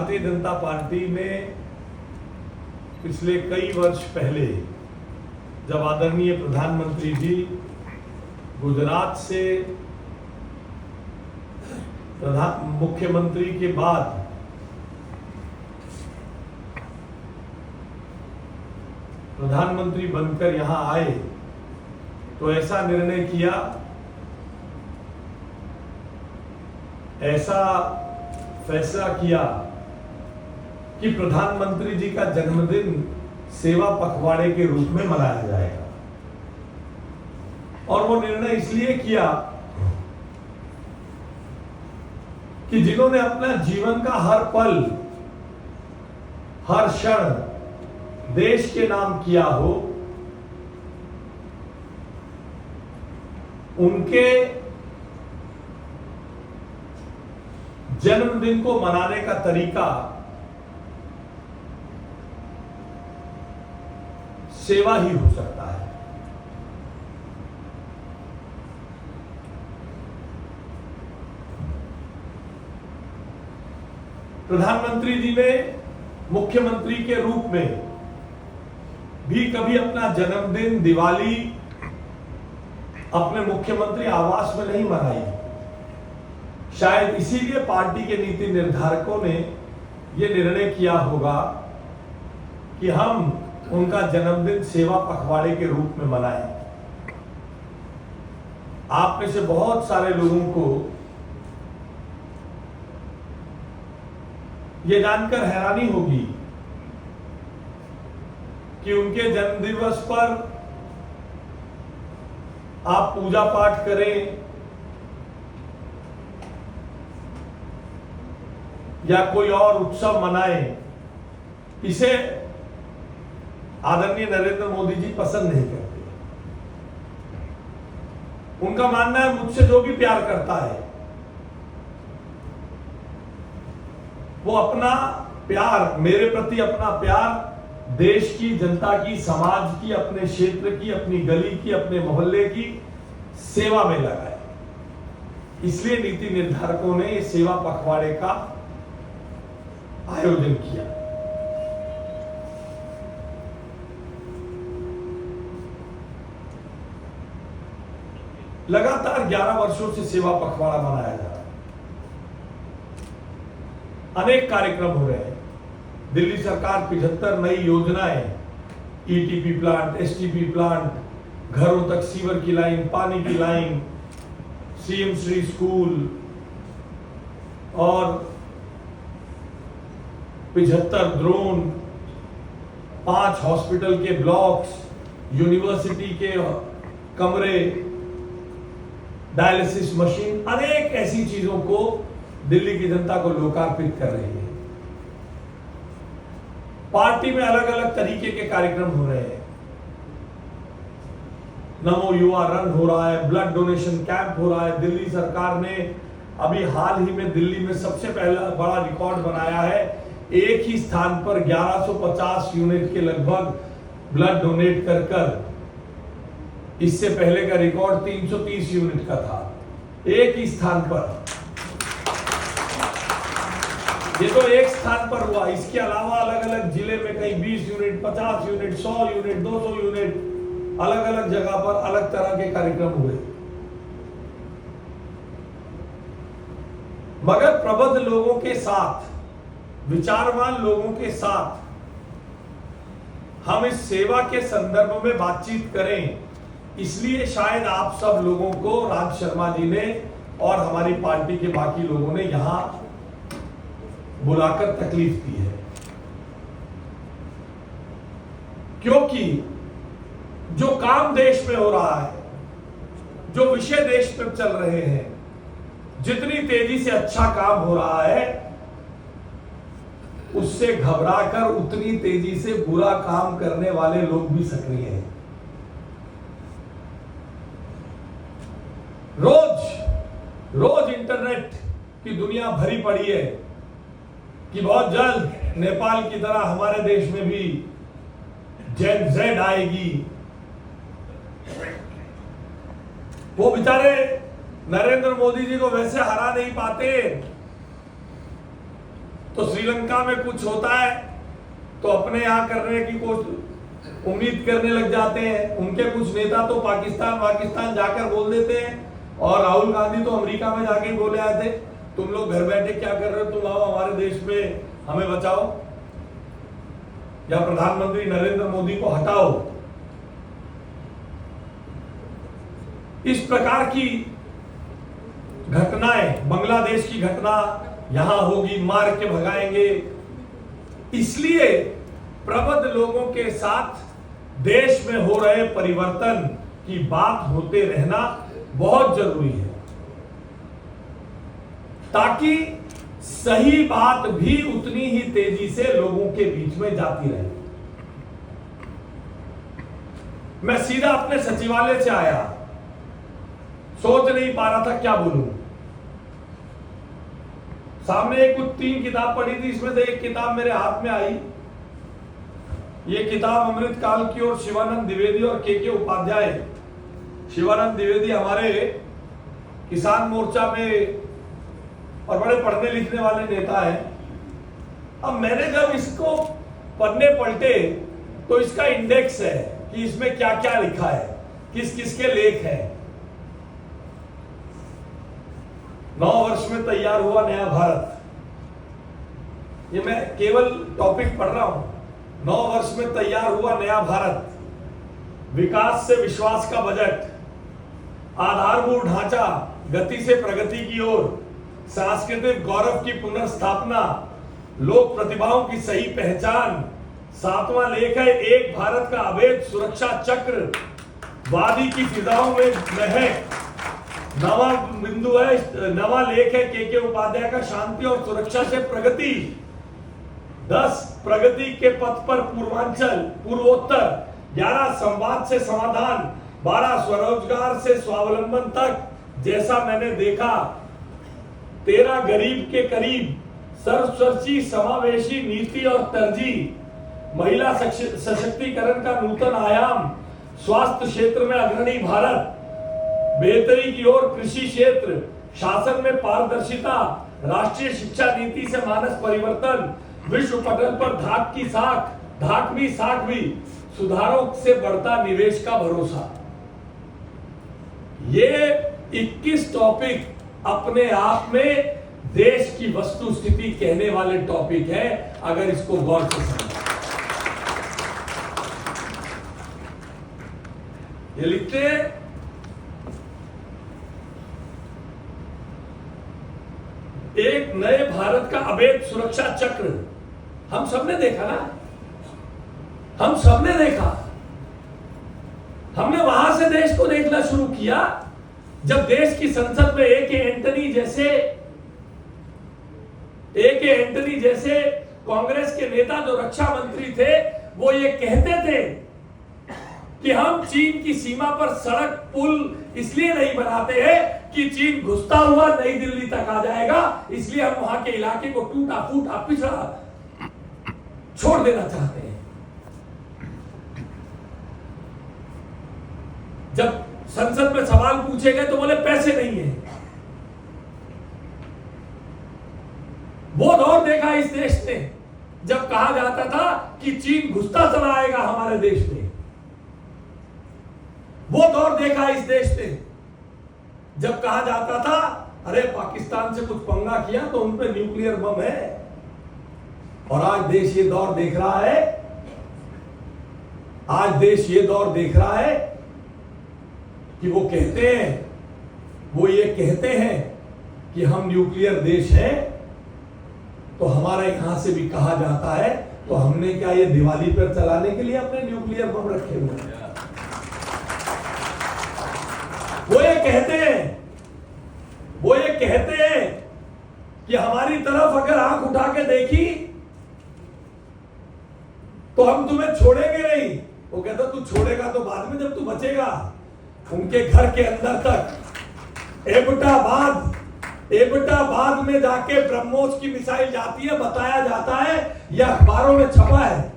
Bharatiya Janata party ने पिछले कई वर्ष पहले जब आदरणीय प्रधानमंत्री जी गुजरात से मुख्यमंत्री के बाद प्रधानमंत्री बनकर यहां आए तो ऐसा निर्णय किया, ऐसा फैसला किया कि प्रधानमंत्री जी का जन्मदिन सेवा पखवाड़े के रूप में मनाया जाएगा। और वो निर्णय इसलिए किया कि जिन्होंने अपना जीवन का हर पल, हर क्षण देश के नाम किया हो, उनके जन्मदिन को मनाने का तरीका सेवा ही हो सकता है। प्रधानमंत्री जी ने मुख्यमंत्री के रूप में भी कभी अपना जन्मदिन, दिवाली अपने मुख्यमंत्री आवास में नहीं मनाई। शायद इसीलिए पार्टी के नीति निर्धारकों ने यह निर्णय किया होगा कि हम उनका जन्मदिन सेवा पखवाड़े के रूप में मनाएं। आप में से बहुत सारे लोगों को यह जानकर हैरानी होगी कि उनके जन्मदिवस पर आप पूजा पाठ करें या कोई और उत्सव मनाएं, इसे आदरणीय नरेंद्र मोदी जी पसंद नहीं करते। उनका मानना है मुझसे जो भी प्यार करता है वो अपना प्यार, मेरे प्रति अपना प्यार देश की जनता की, समाज की, अपने क्षेत्र की, अपनी गली की, अपने मोहल्ले की सेवा में लगाए। इसलिए नीति निर्धारकों ने इस सेवा पखवाड़े का आयोजन किया। लगातार 11 वर्षों से सेवा पखवाड़ा मनाया जा रहा है। अनेक कार्यक्रम हो रहे हैं। दिल्ली सरकार 75 नई योजनाएं, ईटीपी प्लांट, एसटीपी प्लांट, घरों तक सीवर की लाइन, पानी की लाइन, सीएम श्री स्कूल और 75 ड्रोन, 5 हॉस्पिटल के ब्लॉक्स, यूनिवर्सिटी के कमरे, डायलिसिस मशीन, अनेक ऐसी चीजों को दिल्ली की जनता को लोकार्पित कर रही है। पार्टी में अलग अलग तरीके के कार्यक्रम हो रहे हैं। नमो युवा रन हो रहा है, ब्लड डोनेशन कैंप हो रहा है। दिल्ली सरकार ने अभी हाल ही में दिल्ली में सबसे पहला बड़ा रिकॉर्ड बनाया है। एक ही स्थान पर 1150 यूनिट के लगभग ब्लड डोनेट कर इससे पहले का रिकॉर्ड 330 यूनिट का था, एक ही स्थान पर। ये तो एक स्थान पर हुआ। इसके अलावा अलग अलग जिले में कहीं 20 यूनिट, 50 यूनिट, 100 यूनिट, 200 यूनिट, अलग अलग जगह पर अलग तरह के कार्यक्रम हुए। मगर प्रबुद्ध लोगों के साथ, विचारवान लोगों के साथ हम इस सेवा के संदर्भ में बातचीत करें, इसलिए शायद आप सब लोगों को राज शर्मा जी ने और हमारी पार्टी के बाकी लोगों ने यहां बुलाकर तकलीफ दी है। क्योंकि जो काम देश में हो रहा है, जो विषय देश में चल रहे हैं, जितनी तेजी से अच्छा काम हो रहा है, उससे घबराकर उतनी तेजी से बुरा काम करने वाले लोग भी सक्रिय हैं। रोज इंटरनेट की दुनिया भरी पड़ी है कि बहुत जल्द नेपाल की तरह हमारे देश में भी जेन जेड आएगी। वो बेचारे नरेंद्र मोदी जी को वैसे हरा नहीं पाते, तो श्रीलंका में कुछ होता है तो अपने यहाँ करने की कोशिश उम्मीद करने लग जाते हैं। उनके कुछ नेता तो पाकिस्तान जाकर बोल देते हैं, और राहुल गांधी तो अमेरिका में जाके बोले आए थे, तुम लोग घर बैठे क्या कर रहे हो, तुम आओ हमारे देश में, हमें बचाओ, या प्रधानमंत्री नरेंद्र मोदी को हटाओ। इस प्रकार की घटनाएं, बांग्लादेश की घटना यहां होगी, मार के भगाएंगे। इसलिए प्रबुद्ध लोगों के साथ देश में हो रहे परिवर्तन की बात होते रहना बहुत जरूरी है, ताकि सही बात भी उतनी ही तेजी से लोगों के बीच में जाती रहे। मैं सीधा अपने सचिवालय से आया, सोच नहीं पा रहा था क्या बोलूं। सामने कुछ 3 किताब पढ़ी थी, इसमें से एक किताब मेरे हाथ में आई। ये किताब अमृतकाल की और शिवानंद द्विवेदी और के उपाध्याय। शिवानंद द्विवेदी हमारे किसान मोर्चा में और बड़े पढ़ने लिखने वाले नेता हैं। अब मैंने जब इसको पढ़ने पलटे तो इसका इंडेक्स है कि इसमें क्या क्या लिखा है, किस किस के लेख हैं। 9 वर्ष में तैयार हुआ नया भारत, ये मैं केवल टॉपिक पढ़ रहा हूं। 9 वर्ष में तैयार हुआ नया भारत, विकास से विश्वास का बजट, आधारभूत ढांचा, गति से प्रगति की ओर, सांस्कृतिक गौरव की पुनर्स्थापना, लोक प्रतिभाओं की सही पहचान। 7वां लेख है एक भारत का अभेद सुरक्षा चक्र, वादी की फिजाओं में महक। 9वां बिंदु है, 9वां लेख है के उपाध्याय का शांति और सुरक्षा से प्रगति। 10 प्रगति के पथ पर पूर्वांचल पूर्वोत्तर। 11 संवाद से समाधान। 12 स्वरोजगार से स्वावलंबन तक जैसा मैंने देखा। 13 गरीब के करीब, सर्वस्पर्शी समावेशी नीति और तरजीह, महिला सशक्तिकरण का नूतन आयाम, स्वास्थ्य क्षेत्र में अग्रणी भारत, बेहतरी की ओर कृषि क्षेत्र, शासन में पारदर्शिता, राष्ट्रीय शिक्षा नीति से मानस परिवर्तन, विश्व पटल पर धाक भी, सुधारों से बढ़ता निवेश का भरोसा। ये 21 टॉपिक अपने आप में देश की वस्तु स्थिति कहने वाले टॉपिक है, अगर इसको गौर से समझें। ये लिखते हैं एक नए भारत का अभेद सुरक्षा चक्र। हम सबने देखा ना, हम सबने देखा। हमने वहां से देश को देखना शुरू किया जब देश की संसद में ए के एंटनी जैसे कांग्रेस के नेता जो रक्षा मंत्री थे, वो ये कहते थे कि हम चीन की सीमा पर सड़क पुल इसलिए नहीं बनाते हैं कि चीन घुसता हुआ नई दिल्ली तक आ जाएगा, इसलिए हम वहां के इलाके को टूटा फूटा पिछड़ा छोड़ देना चाहते हैं। जब संसद में सवाल पूछे गए तो बोले पैसे नहीं है। वो दौर देखा इस देश ने जब कहा जाता था कि चीन घुसता चला आएगा हमारे देश में। वो दौर देखा इस देश ने जब कहा जाता था अरे पाकिस्तान से कुछ पंगा किया तो उन पे न्यूक्लियर बम है। और आज देश ये दौर देख रहा है, आज देश ये दौर देख रहा है कि वो ये कहते हैं कि हम न्यूक्लियर देश हैं, तो हमारे यहां से भी कहा जाता है तो हमने क्या ये दिवाली पर चलाने के लिए अपने न्यूक्लियर बम रखे हुए हैं। वो ये कहते हैं कि हमारी तरफ अगर आंख उठा के देखी तो हम तुम्हें छोड़ेंगे नहीं। वो कहता तू छोड़ेगा तो बाद में जब तू बचेगा। उनके घर के अंदर तक एबटाबाद में जाके ब्रह्मोस की मिसाइल जाती है। बताया जाता है, यह अखबारों में छपा है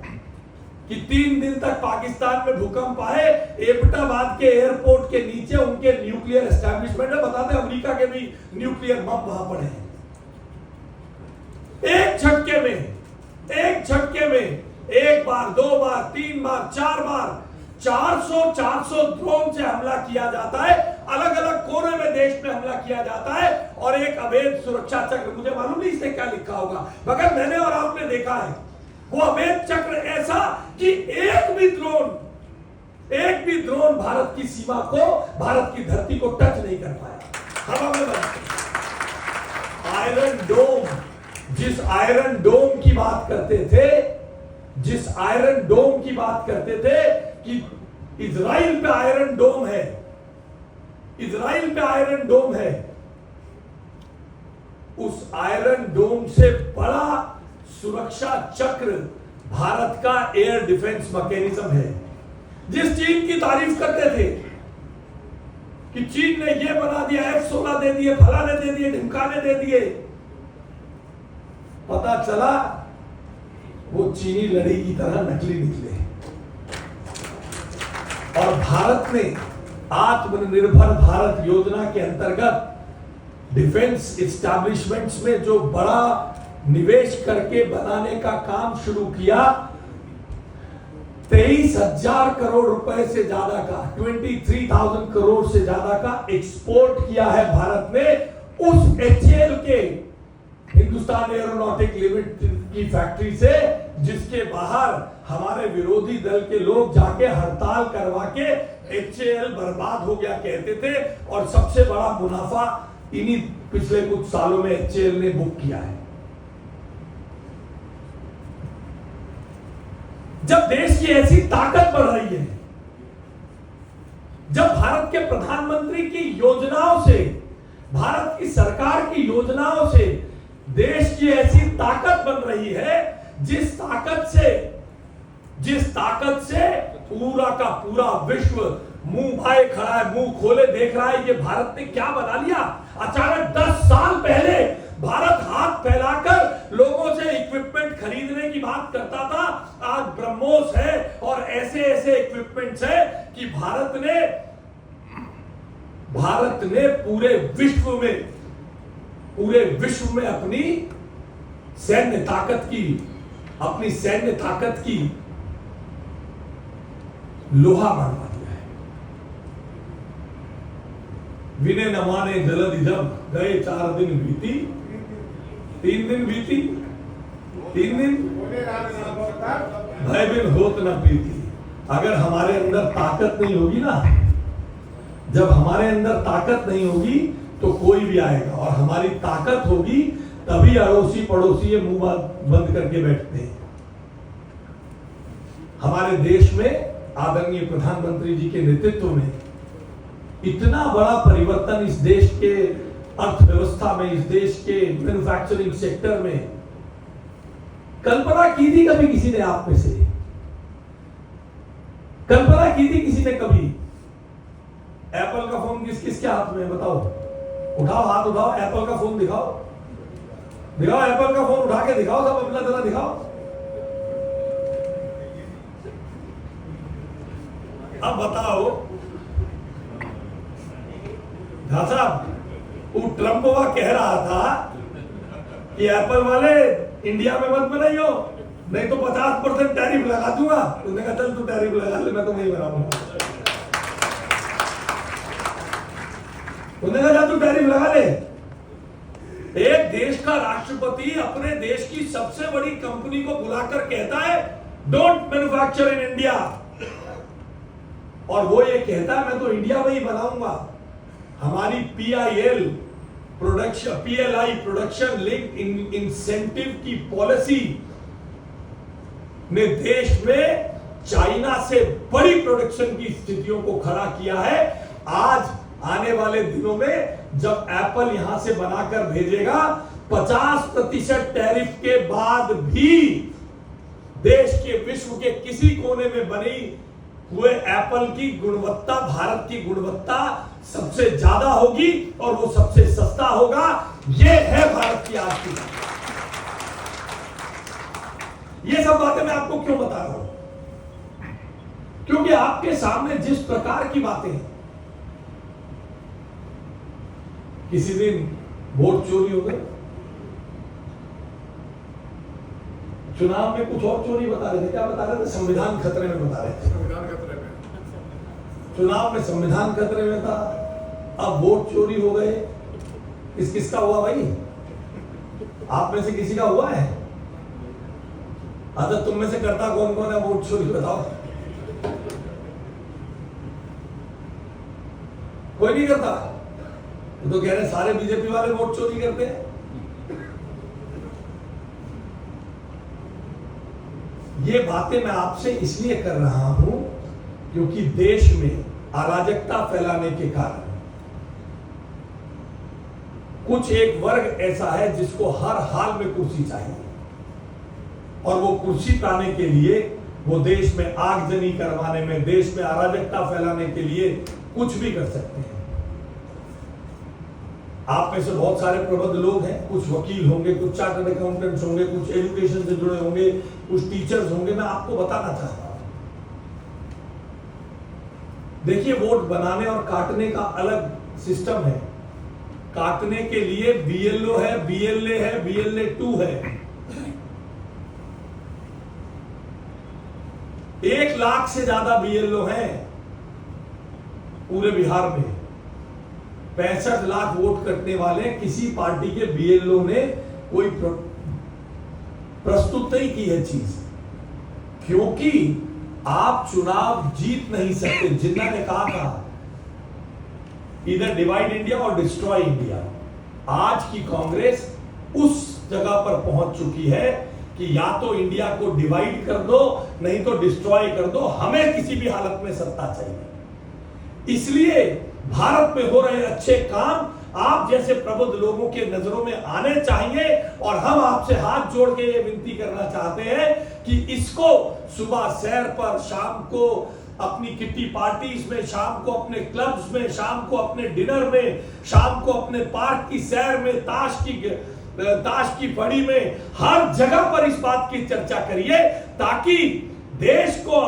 कि 3 दिन तक पाकिस्तान में भूकंप आए। एबटाबाद के एयरपोर्ट के नीचे उनके न्यूक्लियर एस्टैब्लिशमेंट है। बताते अमेरिका के भी न्यूक्लियर बम वहां पड़े हैं। एक झटके में एक बार, दो बार, तीन बार, चार बार 400 ड्रोन से हमला किया जाता है, अलग अलग कोने में देश में हमला किया जाता है, और एक अवैध सुरक्षा चक्र, मुझे मालूम नहीं इसने क्या लिखा होगा, मगर मैंने और आपने देखा है वो अवैध चक्र ऐसा कि एक भी ड्रोन भारत की सीमा को, भारत की धरती को टच नहीं कर पाया। हवा में आयरन डोम, जिस आयरन डोम की बात करते थे कि इजराइल पे आयरन डोम है, उस आयरन डोम से बड़ा सुरक्षा चक्र भारत का एयर डिफेंस मैकेनिज्म है। जिस चीन की तारीफ करते थे कि चीन ने यह बना दिया, F-16 दे दिए, फलाने दे दिए, ढिमकाने दे दिए, पता चला वो चीनी लड़ी की तरह नकली निकले। और भारत ने आत्मनिर्भर भारत योजना के अंतर्गत डिफेंस एस्टैब्लिशमेंट्स में जो बड़ा निवेश करके बनाने का काम शुरू किया, 23,000 करोड़ रुपए से ज्यादा का, 23,000 करोड़ से ज्यादा का एक्सपोर्ट किया है भारत ने उस HAL के, हिंदुस्तान एरोनॉटिक लिमिटेड की फैक्ट्री से, जिसके बाहर हमारे विरोधी दल के लोग जाके हड़ताल करवा के HAL बर्बाद हो गया कहते थे, और सबसे बड़ा मुनाफा इन्हीं पिछले कुछ सालों में HAL ने बुक किया है। जब देश की ऐसी ताकत बढ़ रही है, जब भारत के प्रधानमंत्री की योजनाओं से, भारत की सरकार की योजनाओं से देश की ऐसी ताकत बन रही है, जिस ताकत से पूरा का पूरा विश्व मुंह भाए खड़ा है, मुंह खोले देख रहा है, ये भारत ने क्या बना लिया। अचानक 10 साल पहले भारत हाथ फैलाकर लोगों से इक्विपमेंट खरीदने की बात करता था, आज ब्रह्मोस है और ऐसे ऐसे इक्विपमेंट्स है कि भारत ने पूरे विश्व में अपनी सैन्य ताकत की लोहा मनवा दिया है। विनय न माने जलदिजम, गए 4 दिन बीती, 3 दिन बीती, 3 दिन भय बिन होत न प्रीति। अगर हमारे अंदर ताकत नहीं होगी ना, जब हमारे अंदर ताकत नहीं होगी तो कोई भी आएगा, और हमारी ताकत होगी तभी अड़ोसी पड़ोसी ये मुंह बंद करके बैठते हैं। हमारे देश में आदरणीय प्रधानमंत्री जी के नेतृत्व में इतना बड़ा परिवर्तन इस देश के अर्थव्यवस्था में, इस देश के मैन्युफैक्चरिंग सेक्टर में कल्पना की थी कभी किसी ने? आप में से कल्पना की थी किसी ने कभी? एप्पल का फोन किस किस के हाथ में बताओ? उठाओ, हाथ उठाओ, एप्पल का फोन दिखाओ, एप्पल का फोन उठा के दिखाओ, सब अपना जरा दिखाओ। अब बताओ झा साहब, वो ट्रंप वह कह रहा था कि एप्पल वाले इंडिया में मत बनाइयो, नहीं तो 50% टैरिफ लगा दूंगा। उसने कहा चल तू टैरिफ लगा ले, मैं तो नहीं बनाऊंगा। उसने कहा तू टैरिफ लगा ले। एक देश का राष्ट्रपति अपने देश की सबसे बड़ी कंपनी को बुलाकर कहता है डोंट मैन्युफैक्चर इन इंडिया, और वो ये कहता है मैं तो इंडिया में ही बनाऊंगा। हमारी PLI प्रोडक्शन लिंक्ड इंसेंटिव की पॉलिसी ने देश में चाइना से बड़ी प्रोडक्शन की स्थितियों को खड़ा किया है। आज आने वाले दिनों में जब एप्पल यहां से बनाकर भेजेगा, 50% टैरिफ के बाद भी देश के, विश्व के किसी कोने में बनी हुए एप्पल की गुणवत्ता, भारत की गुणवत्ता सबसे ज्यादा होगी और वो सबसे सस्ता होगा। ये है भारत की आज की। ये सब बातें मैं आपको क्यों बता रहा हूं? क्योंकि आपके सामने जिस प्रकार की बातें हैं, किसी दिन वोट चोरी हो गए, चुनाव में कुछ और चोरी बता रहे थे, क्या बता रहे थे? संविधान खतरे में बता रहे थे। संविधान खतरे में, चुनाव में संविधान खतरे में था, अब वोट चोरी हो गए। किसका हुआ भाई? आप में से किसी का हुआ है? अच्छा, तुम में से करता कौन कौन है वोट चोरी, बताओ? कोई नहीं करता। तो कह रहे सारे बीजेपी वाले वोट चोरी करते हैं। ये बातें मैं आपसे इसलिए कर रहा हूं क्योंकि देश में अराजकता फैलाने के कारण कुछ एक वर्ग ऐसा है जिसको हर हाल में कुर्सी चाहिए, और वो कुर्सी पाने के लिए वो देश में आगजनी करवाने में, देश में अराजकता फैलाने के लिए कुछ भी कर सकते हैं। आप में से बहुत सारे प्रबुद्ध लोग हैं, कुछ वकील होंगे, कुछ चार्टर्ड अकाउंटेंट्स होंगे, कुछ एजुकेशन से जुड़े होंगे, कुछ टीचर्स होंगे। मैं आपको बताना चाहता हूं, देखिए, वोट बनाने और काटने का अलग सिस्टम है। काटने के लिए बीएलओ है, बीएलए है, बीएलए 2 है। 1 लाख से ज्यादा बीएलओ हैं पूरे बिहार में। 65 लाख वोट कटने वाले किसी पार्टी के बीएलओ ने कोई प्रस्तुत नहीं की है चीज, क्योंकि आप चुनाव जीत नहीं सकते। जिन्ना ने कहा था इधर डिवाइड इंडिया और डिस्ट्रॉय इंडिया। आज की कांग्रेस उस जगह पर पहुंच चुकी है कि या तो इंडिया को डिवाइड कर दो, नहीं तो डिस्ट्रॉय कर दो, हमें किसी भी हालत में सत्ता चाहिए। इसलिए भारत में हो रहे अच्छे काम आप जैसे प्रबुद्ध लोगों के नजरों में आने चाहिए, और हम आपसे हाथ जोड़ के ये विनती करना चाहते हैं कि इसको सुबह सैर पर, शाम को अपनी किट्टी पार्टीज में, शाम को अपने क्लब्स में, शाम को अपने डिनर में, शाम को अपने पार्क की सैर में, ताश की बड़ी में, हर जगह पर इस बात की चर्चा करिए ताकि देश को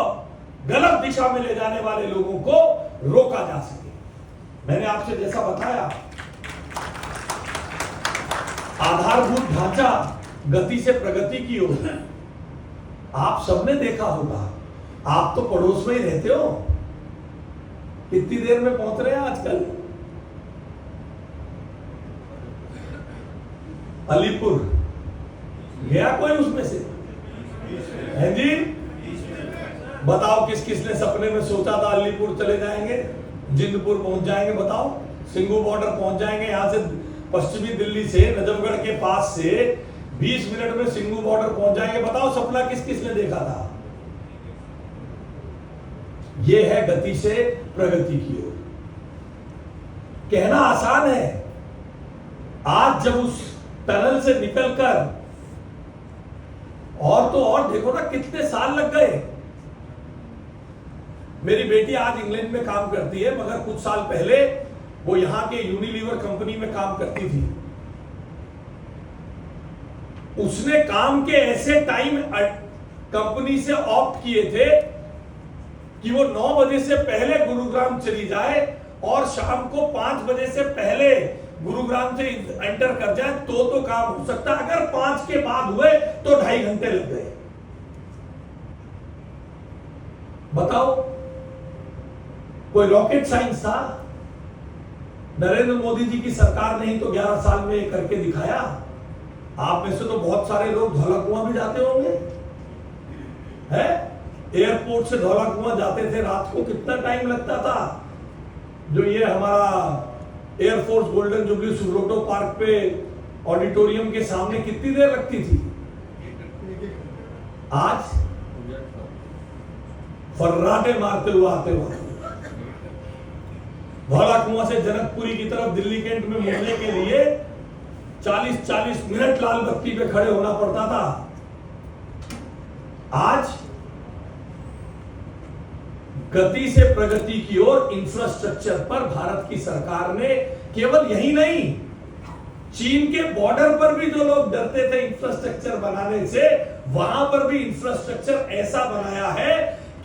गलत दिशा में ले जाने वाले लोगों को रोका जा सके। मैंने आपसे जैसा बताया, आधारभूत ढांचा गति से प्रगति की ओर। आप सबने देखा होगा, आप तो पड़ोस में ही रहते हो, कितनी देर में पहुंच रहे हैं आजकल? अलीपुर गया कोई उसमें से? है जी? बताओ किस किस ने सपने में सोचा था अलीपुर चले जाएंगे, जिंदपुर पहुंच जाएंगे? बताओ, सिंगू बॉर्डर पहुंच जाएंगे। यहां से पश्चिमी दिल्ली से, नजफगढ़ के पास से 20 मिनट में सिंगू बॉर्डर पहुंच जाएंगे। बताओ सपना किस किस ने देखा था? यह है गति से प्रगति की ओर। कहना आसान है, आज जब उस टनल से निकलकर, और तो और देखो ना कितने साल लग गए। मेरी बेटी आज इंग्लैंड में काम करती है, मगर कुछ साल पहले वो यहां के यूनिलीवर कंपनी में काम करती थी। उसने काम के ऐसे टाइम कंपनी से ऑप्ट किए थे कि वो 9 बजे से पहले गुरुग्राम चली जाए और शाम को 5 बजे से पहले गुरुग्राम से एंटर कर जाए तो काम हो सकता। अगर 5 के बाद हुए तो 2.5 घंटे लग गए। बताओ, कोई रॉकेट साइंस था? नरेंद्र मोदी जी की सरकार ने ही तो 11 साल में करके दिखाया। आप में से तो बहुत सारे लोग धौलाकुआं भी जाते होंगे, है? एयरपोर्ट से धौलाकुआं जाते थे, रात को कितना टाइम लगता था। जो ये हमारा air force golden jubilee Subroto park पे ऑडिटोरियम के सामने कितनी देर लगती थी? आज फर्राटे मारते हुए आते हुए धौलाकुआं से जनकपुरी की तरफ दिल्ली कैंट में मुड़ने के लिए 40-40 मिनट लाल बत्ती पे खड़े होना पड़ता था। आज गति से प्रगति की ओर इंफ्रास्ट्रक्चर पर भारत की सरकार ने, केवल यही नहीं, चीन के बॉर्डर पर भी जो लोग डरते थे इंफ्रास्ट्रक्चर बनाने से, वहां पर भी इंफ्रास्ट्रक्चर ऐसा बनाया है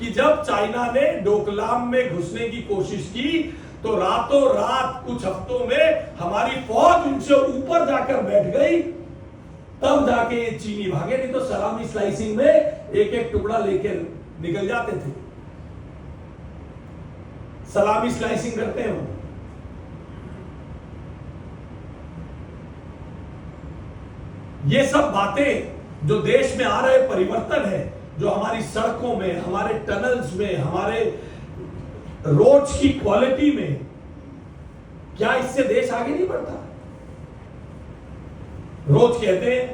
कि जब चाइना ने डोकलाम में घुसने की कोशिश की तो रातों रात कुछ हफ्तों में हमारी फौज उनसे ऊपर जाकर बैठ गई तब जाके ये चीनी भागे, नहीं तो सलामी स्लाइसिंग में एक एक टुकड़ा लेकर निकल जाते थे। सलामी स्लाइसिंग करते हैं वो। ये सब बातें जो देश में आ रहे परिवर्तन है, जो हमारी सड़कों में, हमारे टनल्स में, हमारे रोड्स की क्वालिटी में, क्या इससे देश आगे नहीं बढ़ता? रोज कहते हैं,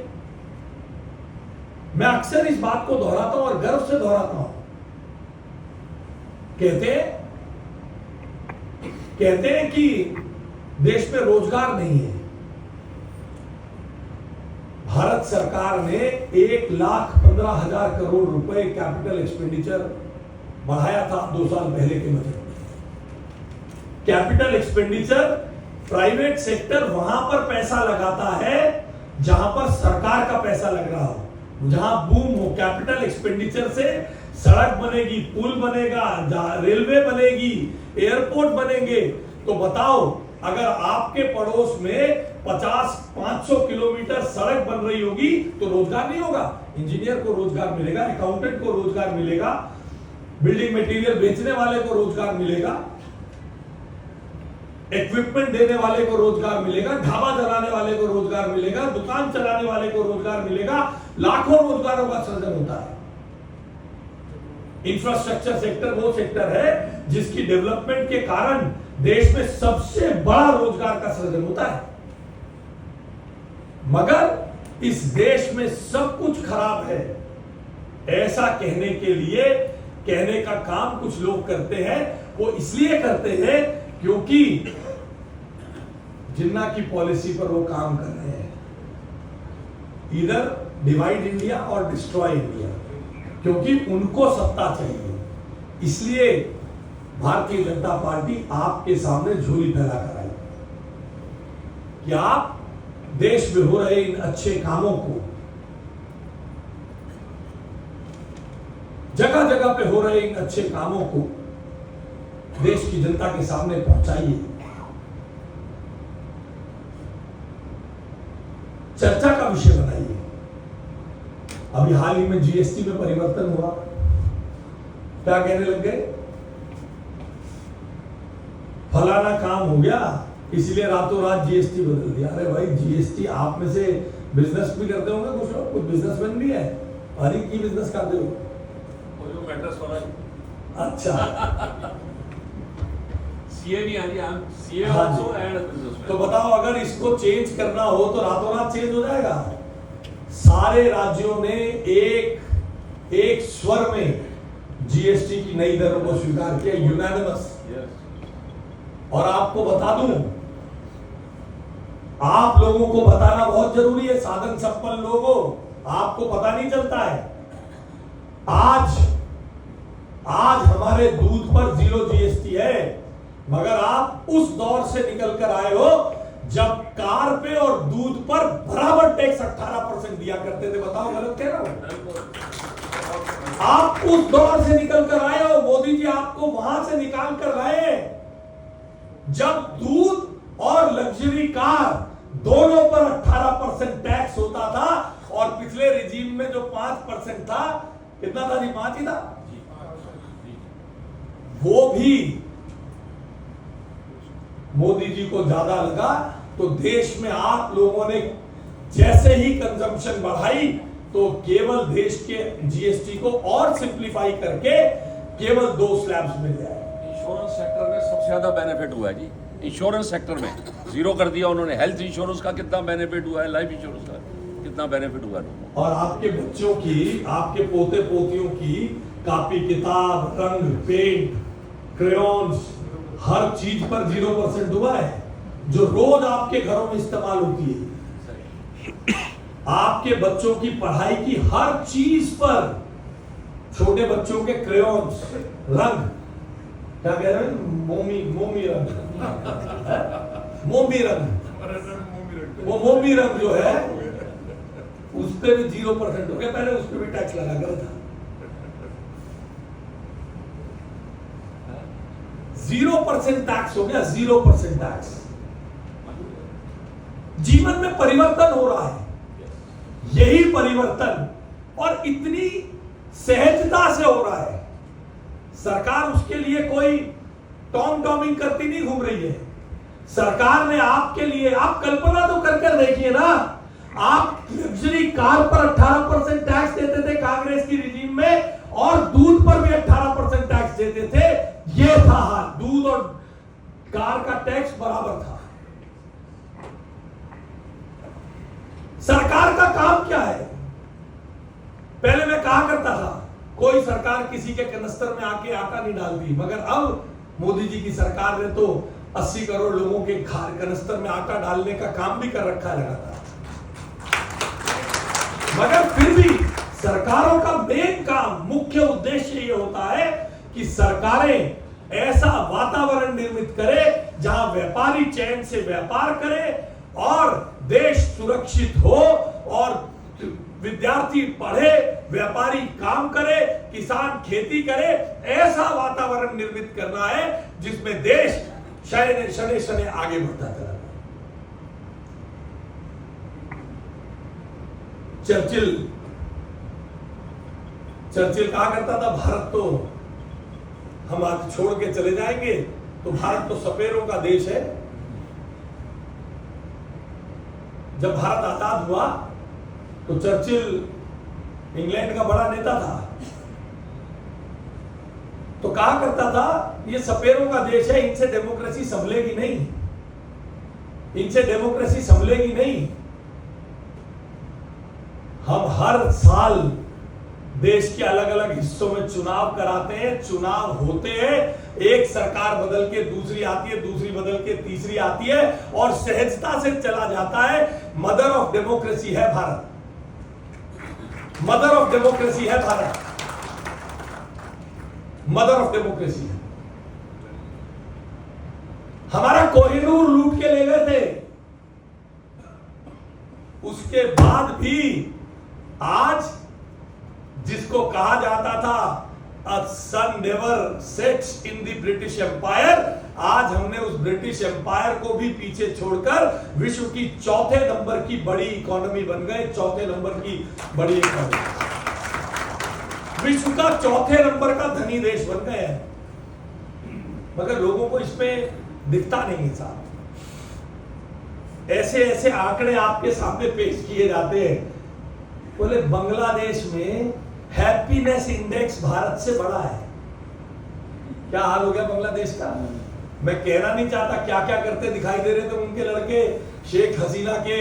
मैं अक्सर इस बात को दोहराता हूं और गर्व से दोहराता हूं, कहते हैं कि देश में रोजगार नहीं है। भारत सरकार ने 1,15,000 करोड़ रुपए कैपिटल एक्सपेंडिचर बढ़ाया था 2 साल पहले के बजट में। कैपिटल एक्सपेंडिचर, प्राइवेट सेक्टर वहां पर पैसा लगाता है जहां पर सरकार का पैसा लग रहा हो, जहां बूम हो। कैपिटल एक्सपेंडिचर से सड़क बनेगी, पुल बनेगा, रेलवे बनेगी, एयरपोर्ट बनेंगे। तो बताओ, अगर आपके पड़ोस में 500 किलोमीटर सड़क बन रही होगी तो रोजगार नहीं होगा? इंजीनियर को रोजगार मिलेगा, अकाउंटेंट को रोजगार मिलेगा, बिल्डिंग मटेरियल बेचने वाले को रोजगार मिलेगा, इक्विपमेंट देने वाले को रोजगार मिलेगा, ढाबा चलाने वाले को रोजगार मिलेगा, दुकान चलाने वाले को रोजगार मिलेगा। लाखों रोजगारों का सृजन होता है। इंफ्रास्ट्रक्चर सेक्टर वो सेक्टर है जिसकी डेवलपमेंट के कारण देश में सबसे बड़ा रोजगार का सृजन होता है। मगर इस देश में सब कुछ खराब है, ऐसा कहने के लिए, कहने का काम कुछ लोग करते हैं। वो इसलिए करते हैं क्योंकि जिन्ना की पॉलिसी पर वो काम कर रहे हैं, इधर डिवाइड इंडिया और डिस्ट्रॉय इंडिया, क्योंकि उनको सत्ता चाहिए। इसलिए भारतीय जनता पार्टी आपके सामने झोली फैला कर आई कि आप देश में हो रहे इन अच्छे कामों को, जगह जगह पे हो रहे इन अच्छे कामों को देश की जनता के सामने पहुंचाइए। चर्चा का विषय बनाइए। अभी हाल ही में जीएसटी में परिवर्तन हुआ, क्या कहने लग गए? फलाना काम हो गया इसलिए रातों रात जीएसटी बदल दिया। अरे भाई, जीएसटी आप में से बिजनेस भी करते होंगे कुछ लोग, कुछ बिजनेसमैन भी है, हर एक की बिजनेस करते हो। मैट्रेस वाला, अच्छा सीए नहीं आनी, हम सीए हाँ आल्सो जी। And businessman. तो बताओ, अगर इसको चेंज करना हो तो रातों रात चेंज हो जाएगा? सारे राज्यों ने एक स्वर में जीएसटी की नई दरों को स्वीकार किया, यूनानिमस। और आपको बता दूं, आप लोगों को बताना बहुत जरूरी है, साधन संपन्न लोगों, आपको पता नहीं चलता है। आज हमारे दूध पर 0 जीएसटी है, मगर आप उस दौर से निकल कर आए हो जब कार पे और दूध पर बराबर टैक्स 18% दिया करते थे। बताओ, गलत कह रहा हूं? आप उस दौर से निकल कर आए हो, मोदी जी आपको वहां से निकाल कर लाए जब दूध और लग्जरी कार दोनों पर 18% टैक्स होता था। और पिछले रिजीम में जो 5% था, कितना था जी? 5 ही था। वो भी मोदी जी को ज्यादा लगा, तो देश में आप लोगों ने जैसे ही कंजम्पशन बढ़ाई तो केवल देश के जीएसटी को और सिंप्लीफाई करके केवल 2 स्लैब्स मिल जाए। इंश्योरेंस सेक्टर में सबसे ज्यादा बेनिफिट हुआ है जी। इंश्योरेंस सेक्टर में 0 कर दिया उन्होंने। हेल्थ इंश्योरेंस का कितना बेनिफिट हुआ है, लाइफ इंश्योरेंस का कितना बेनिफिट हुआ है। और आपके बच्चों की, आपके पोते पोतियों की कॉपी किताब, रंग, पेंट, क्रेयॉन्स, हर चीज पर 0% हुआ है, जो रोज आपके घरों में इस्तेमाल होती है। आपके बच्चों की पढ़ाई की हर चीज पर, छोटे बच्चों के क्रेयॉन्स, रंग, क्या कह रहे हैं? मोमी रंग मोमी रंग, वो मोमी रंग जो है उस पर भी 0% हो गया। पहले उस पर भी टैक्स लगा कर था। 0% टैक्स हो गया, 0% टैक्स। जीवन में परिवर्तन हो रहा है। यही परिवर्तन और इतनी सहजता से हो रहा है। सरकार उसके लिए कोई टॉम टॉमिंग करती नहीं घूम रही है। सरकार ने आपके लिए, आप कल्पना तो कर देखिए ना, आप लग्जरी कार पर 18% टैक्स देते थे कांग्रेस की रिजीम में, और दूध पर भी 18% टैक्स देते थे। ये था हाल, दूध और कार का टैक्स बराबर था। सरकार का काम क्या है? पहले मैं कहा करता था कोई सरकार किसी के कनस्तर में आके आटा नहीं डालती, मगर अब मोदी जी की सरकार ने तो 80 करोड़ लोगों के कनस्तर में आटा डालने का काम भी कर रखा है लगातार। मगर फिर भी सरकारों का मेन काम, मुख्य उद्देश्य ये होता है कि सरकारें ऐसा वातावरण निर्मित करे जहां व्यापारी चैन से व्यापार करे और देश सुरक्षित हो और विद्यार्थी पढ़े, व्यापारी काम करे, किसान खेती करे। ऐसा वातावरण निर्मित करना है जिसमें देश शने शने आगे बढ़ता चला। चर्चिल कहा करता था भारत तो हम आज छोड़ के चले जाएंगे, तो भारत तो सपेरों का देश है। जब भारत आजाद हुआ तो चर्चिल इंग्लैंड का बड़ा नेता था, तो कहा करता था ये सपेरों का देश है, इनसे डेमोक्रेसी संभलेगी नहीं, इनसे डेमोक्रेसी संभलेगी नहीं। हम हर साल देश के अलग अलग हिस्सों में चुनाव कराते हैं, चुनाव होते हैं, एक सरकार बदल के दूसरी आती है, दूसरी बदल के तीसरी आती है और सहजता से चला जाता है। मदर ऑफ डेमोक्रेसी है भारत, मदर ऑफ डेमोक्रेसी है भारत, मदर ऑफ डेमोक्रेसी है। हमारा कोहिनूर लूट के ले गए थे, उसके बाद भी आज जिसको कहा जाता था a sun never sets in the British Empire, आज हमने उस ब्रिटिश एम्पायर को भी पीछे छोड़कर विश्व की चौथे नंबर की बड़ी इकोनॉमी बन गए। चौथे नंबर की बड़ी इकोनॉमी, विश्व का चौथे नंबर का धनी देश बन गए हैं, मगर लोगों को इसमें दिखता नहीं साहब। ऐसे ऐसे आंकड़े आपके सामने पेश किए जाते हैं। बोले बांग्लादेश में हैप्पीनेस इंडेक्स भारत से बड़ा है। क्या हाल हो गया बांग्लादेश का? मैं कहना नहीं चाहता क्या क्या करते दिखाई दे रहे थे उनके लड़के शेख हसीना के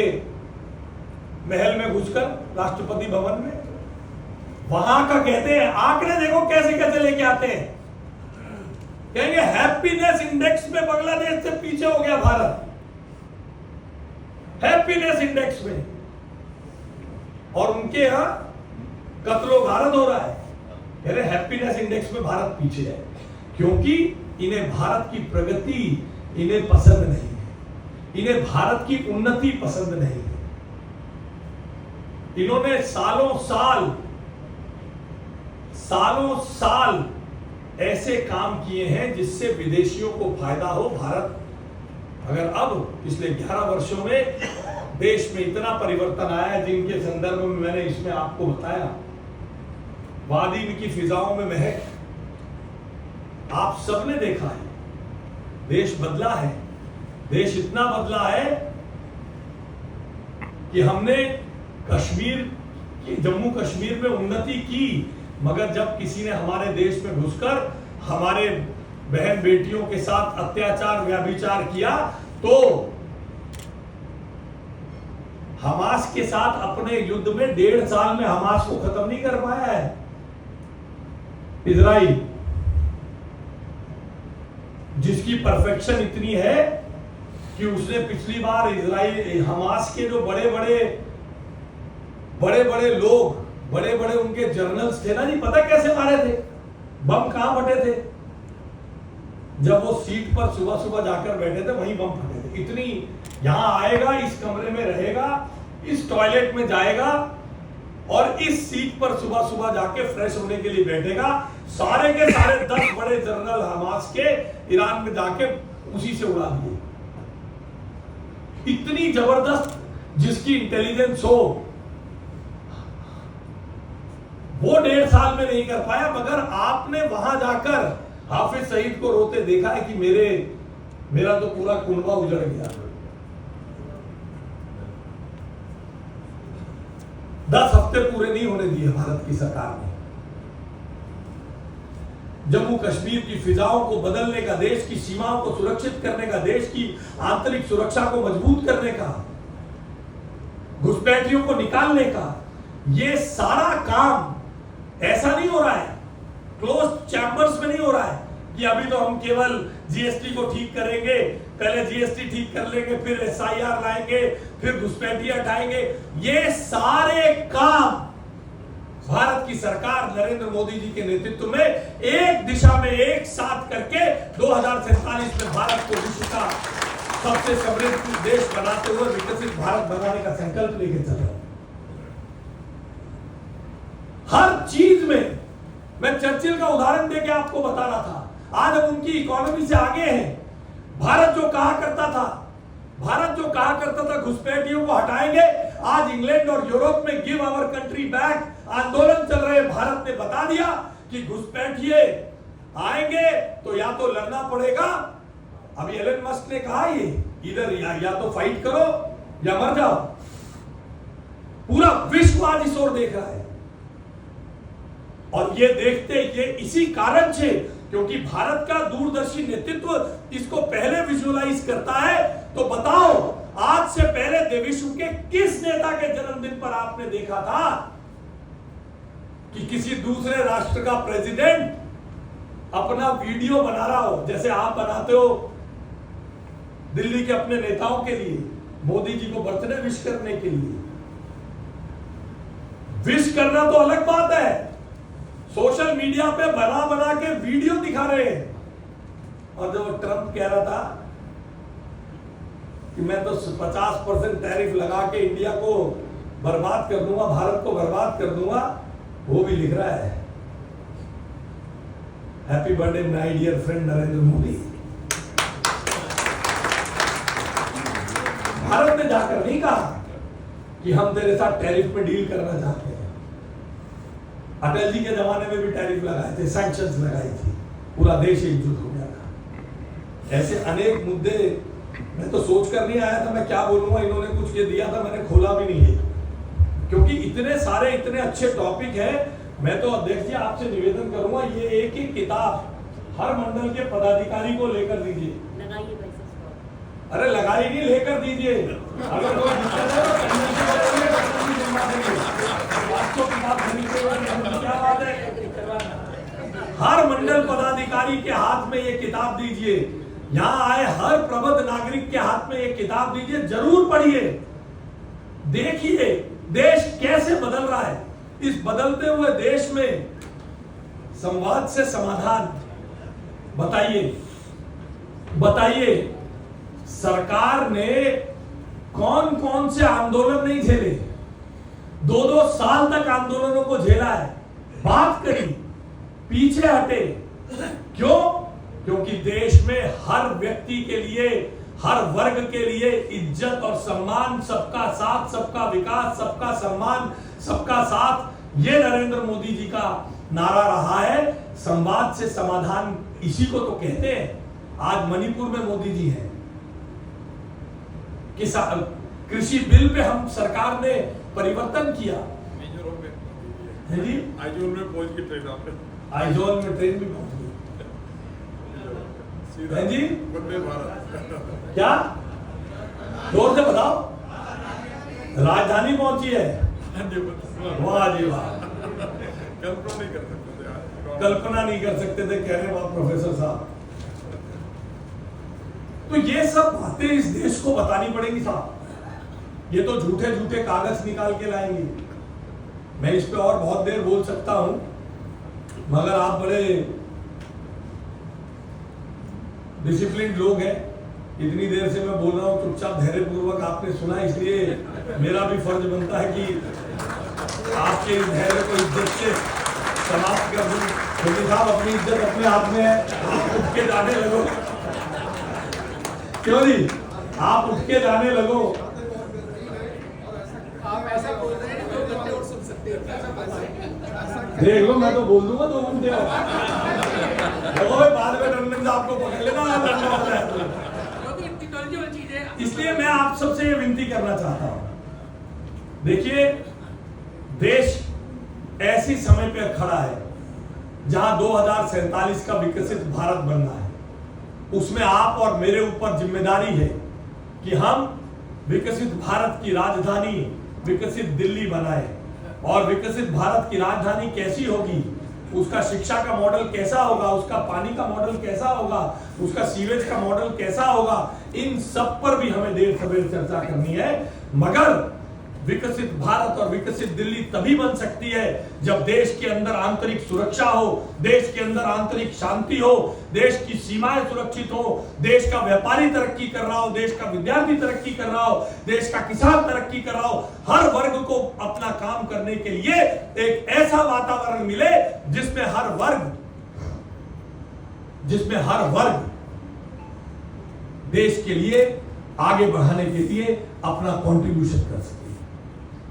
महल में घुसकर राष्ट्रपति भवन में। वहां का कहते हैं, आंकड़े देखो कैसे कैसे लेके आते हैं, कहेंगे हैप्पीनेस इंडेक्स में बांग्लादेश से पीछे हो गया भारत, हैप्पीनेस इंडेक्स में। और उनके यहां कत्लो भारत हो रहा है, कह रहे हैप्पीनेस इंडेक्स में भारत पीछे है, क्योंकि इन्हें भारत की प्रगति इन्हें पसंद नहीं है, इन्हें भारत की उन्नति पसंद नहीं है। इन्होंने सालों साल ऐसे काम किए हैं जिससे विदेशियों को फायदा हो। भारत अगर अब पिछले 11 वर्षों में देश में इतना परिवर्तन आया है जिनके संदर्भ में मैंने इसमें आपको बताया, वादी की फिजाओं में महक, आप सबने देखा है, देश बदला है। देश इतना बदला है कि हमने जम्मू कश्मीर में उन्नति की, मगर जब किसी ने हमारे देश में घुसकर हमारे बहन बेटियों के साथ अत्याचार व्यभिचार किया तो हमास के साथ अपने युद्ध में 1.5 साल में हमास को खत्म नहीं कर पाया है इजराइल, जिसकी परफेक्शन इतनी है कि उसने पिछली बार इजराइल हमास के जो बड़े बड़े लोग, बड़े बड़े उनके जर्नल्स थे ना जी, पता कैसे मारे थे? बम कहां फटे थे? जब वो सीट पर सुबह सुबह जाकर बैठे थे वहीं बम फटे थे। इतनी, यहां आएगा, इस कमरे में रहेगा, इस टॉयलेट में जाएगा और इस सीट पर सुबह सुबह जाके फ्रेश होने के लिए बैठेगा। सारे के सारे 10 बड़े जनरल हमास के ईरान में जाके उसी से उड़ा दिए। इतनी जबरदस्त, जिसकी इंटेलिजेंस हो वो 1.5 साल में नहीं कर पाया, मगर आपने वहां जाकर हाफिज सईद को रोते देखा है कि मेरा तो पूरा कुनबा उजड़ गया। 10 हफ्ते पूरे नहीं होने दिए भारत की सरकार ने जम्मू कश्मीर की फिजाओं को बदलने का, देश की सीमाओं को सुरक्षित करने का, देश की आंतरिक सुरक्षा को मजबूत करने का, घुसपैठियों को निकालने का। ये सारा काम ऐसा नहीं हो रहा है, क्लोज चैम्बर्स में नहीं हो रहा है कि अभी तो हम केवल जीएसटी को ठीक करेंगे, पहले जीएसटी ठीक कर लेंगे, फिर एसआईआर लाएंगे, फिर घुसपैठिए हटाएंगे। ये सारे काम भारत की सरकार नरेंद्र मोदी जी के नेतृत्व में एक दिशा में एक साथ करके 2047 में भारत को विश्व का सबसे समृद्ध देश बनाते हुए विकसित भारत बनाने का संकल्प लेके चल रहे हैं। हर चीज में मैं चर्चिल का उदाहरण देके आपको बता रहा था, आज हम उनकी इकोनॉमी से आगे हैं। भारत जो कहा करता था घुसपैठियों को हटाएंगे, आज इंग्लैंड और यूरोप में गिव आवर कंट्री बैक आंदोलन चल रहे। भारत ने बता दिया कि घुसपैठिए आएंगे तो या तो लड़ना पड़ेगा। अभी एलन मस्क ने कहा ये इधर या तो फाइट करो या मर जाओ। पूरा विश्व आज इस ओर देख रहा है और ये देखते ये इसी कारण से, क्योंकि भारत का दूरदर्शी नेतृत्व इसको पहले विजुअलाइज करता है। तो बताओ, आज से पहले विश्व के किस नेता के जन्मदिन पर आपने देखा था कि किसी दूसरे राष्ट्र का प्रेसिडेंट अपना वीडियो बना रहा हो, जैसे आप बनाते हो दिल्ली के अपने नेताओं के लिए, मोदी जी को बर्थडे विश करने के लिए? विश करना तो अलग बात है, सोशल मीडिया पे बना बना के वीडियो दिखा रहे हैं। और जब ट्रंप कह रहा था कि मैं तो 50% टैरिफ लगा के इंडिया को बर्बाद कर दूंगा, भारत को बर्बाद कर दूंगा, वो भी लिख रहा है happy birthday my dear friend Narendra Modi. Bharat ने जाकर नहीं कहा कि हम तेरे साथ टैरिफ पे डील करना चाहते हैं। अटल जी के जमाने में भी टैरिफ लगाए थे, सैंक्शंस लगाई थी, पूरा देश एकजुट हो गया था। ऐसे अनेक मुद्दे मैं तो सोच कर नहीं आया था मैं क्या बोलूंगा, इन्होंने कुछ ये दिया था, मैंने खोला भी नहीं है क्योंकि इतने सारे इतने अच्छे टॉपिक है। मैं तो अध्यक्ष जी आपसे निवेदन करूंगा, ये एक एक किताब हर मंडल के पदाधिकारी को लेकर दीजिए। अरे लगाई नहीं, लेकर दीजिए। अगर कोई दिक्कत है तो क्या बात है, हर मंडल पदाधिकारी के हाथ में ये किताब दीजिए, यहां आए हर प्रबुद्ध नागरिक के हाथ में ये किताब दीजिए, जरूर पढ़िए, देखिए देश कैसे बदल रहा है। इस बदलते हुए देश में संवाद से समाधान। बताइए सरकार ने कौन कौन से आंदोलन नहीं झेले, 2-2 साल तक आंदोलनों को झेला है, बात करी, पीछे हटे। क्यों? क्योंकि देश में हर व्यक्ति के लिए, हर वर्ग के लिए इज्जत और सम्मान, सबका साथ, सबका विकास, सबका सम्मान, सबका साथ, ये नरेंद्र मोदी जी का नारा रहा है। संवाद से समाधान इसी को तो कहते हैं। आज मणिपुर में मोदी जी हैं, कृषि बिल पे हम सरकार ने परिवर्तन किया है जी। आइजोल में पहुंच की ट्रेन, आइजोल में ट्रेन भी पहुंच गई है जी। वंदे भारत क्या जोर से बताओ, राजधानी पहुंची है। वाह जी वाह, कल्पना नहीं कर सकते थे, कह रहे बात प्रोफेसर साहब। तो ये सब बातें इस देश को बतानी पड़ेगी साहब, ये तो झूठे झूठे कागज निकाल के लाएंगे। मैं इस पे और बहुत देर बोल सकता हूं, मगर आप बड़े डिसिप्लिन लोग हैं, इतनी देर से मैं बोल रहा हूं, चुपचाप धैर्य पूर्वक आपने सुना, इसलिए मेरा भी फर्ज बनता है कि आपके इस धैर्य को इज्जत से समाप्त कर दूं। क्योंकि साहब अपनी इज्जत अपने हाथ में है, आप उठ के जाने लगो। क्यों जी, आप उठ के जाने लगो। आप ऐसा बोल रहे हैं 2 घंटे और सुन सकते हैं। देख लो, मैं तो बोल दूंगा 2 घंटे और। देखो भाई, बाद में टंडन साहब को पकड़ लेना लड़ना होता है तो। इसलिए मैं आप सबसे ये विनती करना चाहता हूं, देखिए देश ऐसी समय पे खड़ा है जहां 2047 का विकसित भारत बनना है। उसमें आप और मेरे ऊपर जिम्मेदारी है कि हम विकसित भारत की राजधानी विकसित दिल्ली बनाए। और विकसित भारत की राजधानी कैसी होगी, उसका शिक्षा का मॉडल कैसा होगा, उसका पानी का मॉडल कैसा होगा, उसका सीवेज का मॉडल कैसा होगा, इन सब पर भी हमें देर सवेर चर्चा करनी है। मगर विकसित भारत और विकसित दिल्ली तभी बन सकती है जब देश के अंदर आंतरिक सुरक्षा हो, देश के अंदर आंतरिक शांति हो, देश की सीमाएं सुरक्षित हो, देश का व्यापारी तरक्की कर रहा हो, देश का विद्यार्थी तरक्की कर रहा हो, देश का किसान तरक्की कर रहा हो। हर वर्ग को अपना काम करने के लिए एक ऐसा वातावरण मिले जिसमें हर वर्ग देश के लिए आगे बढ़ाने के लिए अपना कंट्रीब्यूशन कर सके,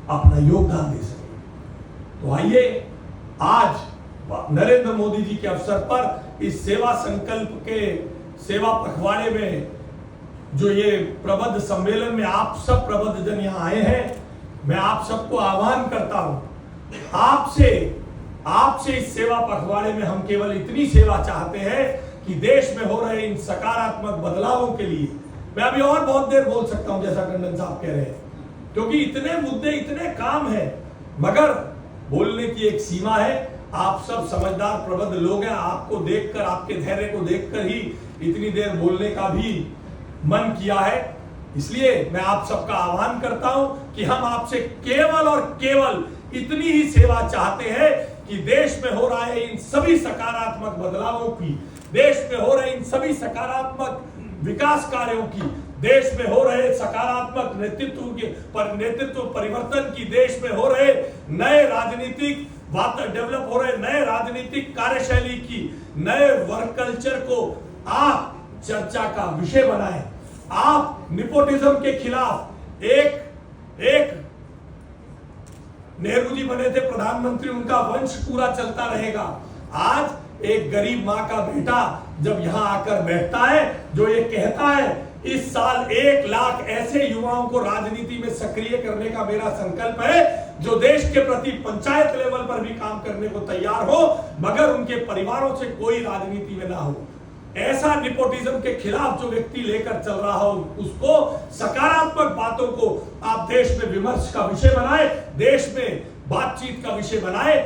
अपना योगदान दे सके। तो आइए आज नरेंद्र मोदी जी के अवसर पर इस सेवा संकल्प के सेवा पखवाड़े में जो ये प्रबुद्ध सम्मेलन में आप सब प्रबुद्ध जन यहां आए हैं, मैं आप सबको आह्वान करता हूं, आपसे इस सेवा पखवाड़े में हम केवल इतनी सेवा चाहते हैं कि देश में हो रहे इन सकारात्मक बदलावों के लिए, मैं अभी और बहुत देर बोल सकता हूं जैसा टंडन साहब कह रहे हैं, क्योंकि इतने मुद्दे इतने काम हैं, मगर बोलने की एक सीमा है। आप सब समझदार प्रबुद्ध लोग हैं, आपको देखकर, आपके धैर्य को देखकर ही इतनी देर बोलने का भी मन किया है। इसलिए मैं आप सबका आह्वान करता हूं कि हम आपसे केवल और केवल इतनी ही सेवा चाहते हैं कि देश में हो रहे इन सभी सकारात्मक बदलावों की, देश में हो रहे इन सभी सकारात्मक विकास कार्यों की, देश में हो रहे सकारात्मक नेतृत्व परिवर्तन की, देश में हो रहे नए राजनीतिक डेवलप हो रहे नए राजनीतिक कार्यशैली की, नए वर्क कल्चर को आप चर्चा का विषय बनाएं। आप निपोटिज्म के खिलाफ एक नेहरू जी बने थे प्रधानमंत्री, उनका वंश पूरा चलता रहेगा। आज एक गरीब मां का बेटा जब यहां आकर बैठता है, जो ये कहता है इस साल 1 लाख ऐसे युवाओं को राजनीति में सक्रिय करने का मेरा संकल्प है जो देश के प्रति पंचायत लेवल पर भी काम करने को तैयार हो, मगर उनके परिवारों से कोई राजनीति में ना हो। ऐसा निपोटिज्म के खिलाफ जो व्यक्ति लेकर चल रहा हो, उसको सकारात्मक बातों को आप देश में विमर्श का विषय बनाए, देश में बातचीत का विषय बनाए।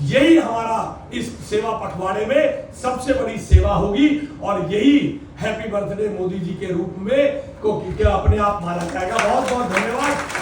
यही हमारा इस सेवा पखवाड़े में सबसे बड़ी सेवा होगी और यही हैप्पी बर्थडे मोदी जी के रूप में को अपने आप माना जाएगा। बहुत बहुत धन्यवाद।